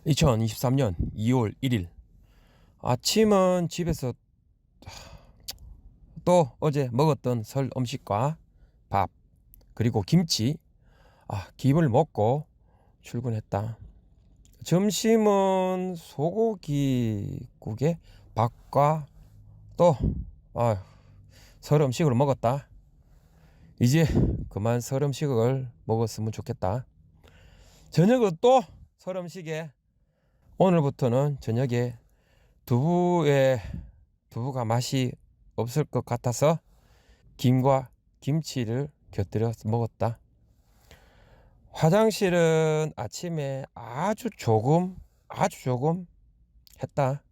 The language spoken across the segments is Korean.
2023년 2월 1일 아침은 집에서 또 어제 먹었던 설 음식과 밥 그리고 김치 김을 먹고 출근했다. 점심은 소고기국에 밥과 또 설 음식으로 먹었다. 이제 그만 설 음식을 먹었으면 좋겠다. 저녁은 또 설 음식에 오늘부터는 저녁에 두부가 맛이 없을 것 같아서 김과 김치를 곁들여 먹었다. 화장실은 아침에 아주 조금 했다.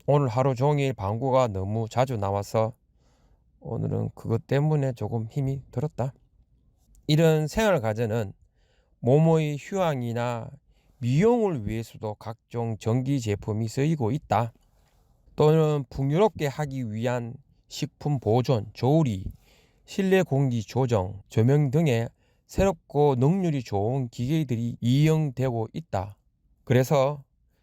오늘 하루 종일 방구가 너무 자주 나와서 오늘은 그것 때문에 조금 힘이 들었다. 이런 생활 과정은 몸의 휴양이나 미용을 위해서도 각종 전기 제품이 쓰이고 있다. 또는 풍요롭게 하기 위한 식품 보존, 조리, 실내 공기 조정, 조명 등의 새롭고 능률이 좋은 기계들이 이용되고 있다. 그래서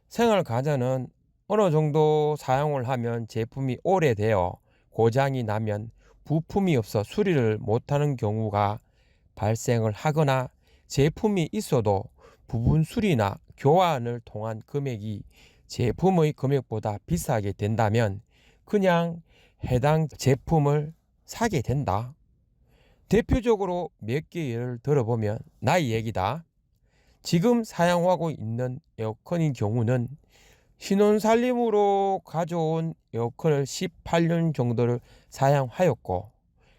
생활 가전은 어느 정도 사용을 하면 제품이 오래되어 고장이 나면 부품이 없어 수리를 못하는 경우가 발생을 하거나 제품이 있어도 부분 수리나 교환을 통한 금액이 제품의 금액보다 비싸게 된다면 그냥 해당 제품을 사게 된다. 대표적으로 몇 개 예를 들어보면 나의 얘기다. 지금 사용하고 있는 에어컨인 경우는 신혼살림으로 가져온 에어컨을 18년 정도를 사용하였고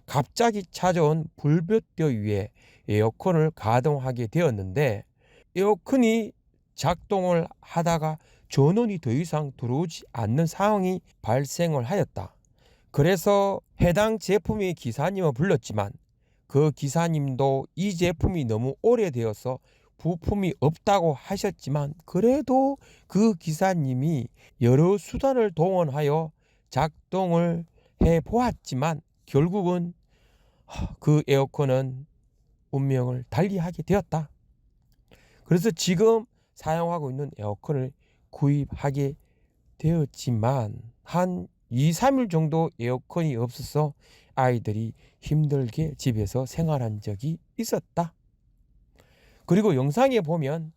갑자기 찾아온 불볕더위에 에어컨을 가동하게 되었는데 에어컨이 작동을 하다가 전원이 더 이상 들어오지 않는 상황이 발생을 하였다. 그래서 해당 제품의 기사님을 불렀지만 그 기사님도 이 제품이 너무 오래되어서 부품이 없다고 하셨지만 그래도 그 기사님이 여러 수단을 동원하여 작동을 해 보았지만 결국은 그 에어컨은 운명을 달리하게 되었다. 그래서 지금 사용하고 있는 에어컨을 구입하게 되었지만 한 2, 3일 정도 에어컨이 없어서 아이들이 힘들게 집에서 생활한 적이 있었다. 그리고 영상에 보면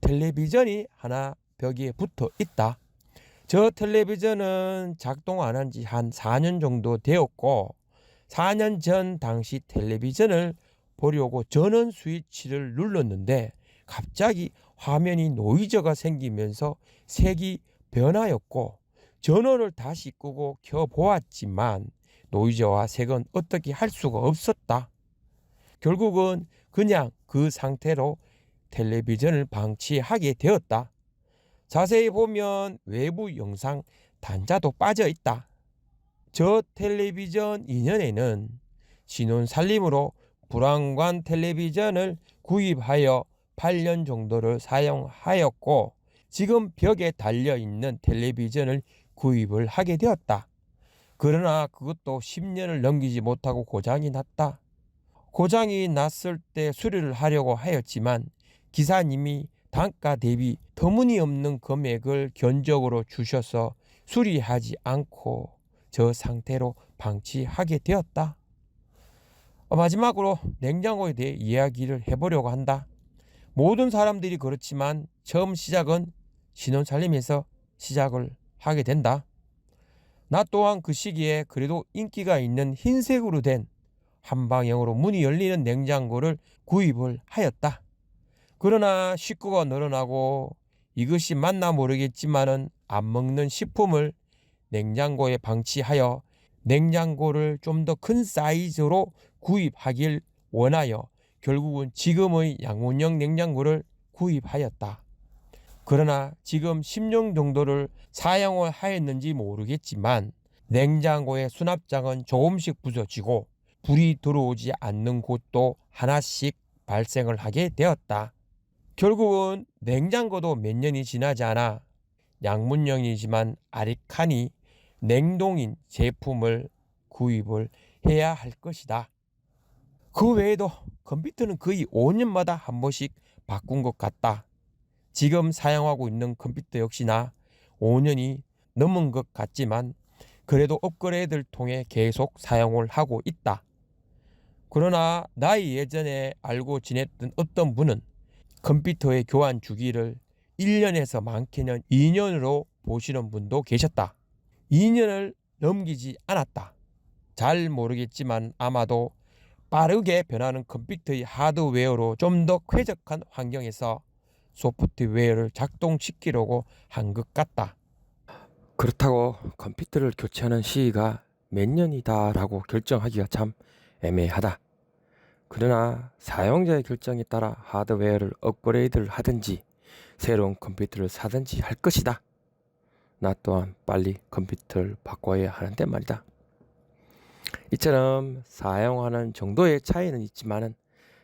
텔레비전이 하나 벽에 붙어 있다. 저 텔레비전은 작동 안 한 지 한 4년 정도 되었고 4년 전 당시 텔레비전을 보려고 전원 스위치를 눌렀는데 갑자기 화면이 노이즈가 생기면서 색이 변하였고 전원을 다시 끄고 켜 보았지만 노이즈와 색은 어떻게 할 수가 없었다. 결국은 그냥 그 상태로 텔레비전을 방치하게 되었다. 자세히 보면 외부 영상 단자도 빠져 있다. 저 텔레비전 이전에는 신혼살림으로 불안관 텔레비전을 구입하여 8년 정도를 사용하였고 지금 벽에 달려있는 텔레비전을 구입을 하게 되었다. 그러나 그것도 10년을 넘기지 못하고 고장이 났다. 고장이 났을 때 수리를 하려고 하였지만 기사님이 단가 대비 터무니없는 금액을 견적으로 주셔서 수리하지 않고 저 상태로 방치하게 되었다. 마지막으로 냉장고에 대해 이야기를 해보려고 한다. 모든 사람들이 그렇지만 처음 시작은 신혼살림에서 시작을 하게 된다. 나 또한 그 시기에 그래도 인기가 있는 흰색으로 된 한방향으로 문이 열리는 냉장고를 구입을 하였다. 그러나 식구가 늘어나고 이것이 맞나 모르겠지만은 안 먹는 식품을 냉장고에 방치하여 냉장고를 좀 더 큰 사이즈로 구입하길 원하여 결국은 지금의 양문형 냉장고를 구입하였다. 그러나 지금 10년 정도를 사용을 하였는지 모르겠지만 냉장고의 수납장은 조금씩 부서지고 불이 들어오지 않는 곳도 하나씩 발생을 하게 되었다. 결국은 냉장고도 몇 년이 지나지 않아 양문형이지만 아리칸이 냉동인 제품을 구입을 해야 할 것이다. 그 외에도 컴퓨터는 거의 5년마다 한 번씩 바꾼 것 같다. 지금 사용하고 있는 컴퓨터 역시나 5년이 넘은 것 같지만 그래도 업그레이드를 통해 계속 사용을 하고 있다. 그러나 나이 예전에 알고 지냈던 어떤 분은 컴퓨터의 교환 주기를 1년에서 많게는 2년으로 보시는 분도 계셨다. 2년을 넘기지 않았다. 잘 모르겠지만 아마도 빠르게 변하는 컴퓨터의 하드웨어로 좀 더 쾌적한 환경에서 소프트웨어를 작동시키려고 한 것 같다. 그렇다고 컴퓨터를 교체하는 시기가 몇 년이다라고 결정하기가 참 애매하다. 그러나 사용자의 결정에 따라 하드웨어를 업그레이드를 하든지 새로운 컴퓨터를 사든지 할 것이다. 나 또한 빨리 컴퓨터를 바꿔야 하는데 말이다. 이처럼 사용하는 정도의 차이는 있지만은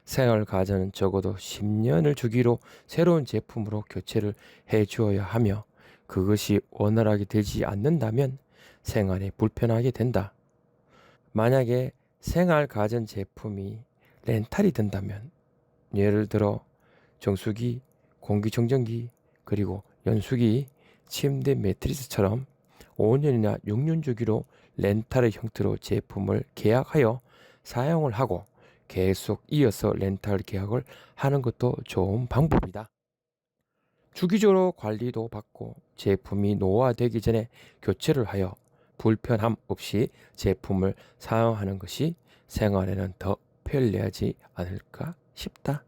생활 가전은 적어도 10년을 주기로 새로운 제품으로 교체를 해 주어야 하며 그것이 원활하게 되지 않는다면 생활에 불편하게 된다. 만약에 생활 가전 제품이 렌탈이 된다면 예를 들어 정수기, 공기청정기, 그리고 연수기, 침대 매트리스처럼 5년이나 6년 주기로 렌탈의 형태로 제품을 계약하여 사용을 하고 계속 이어서 렌탈 계약을 하는 것도 좋은 방법이다. 주기적으로 관리도 받고 제품이 노화되기 전에 교체를 하여 불편함 없이 제품을 사용하는 것이 생활에는 더 편리하지 않을까 싶다.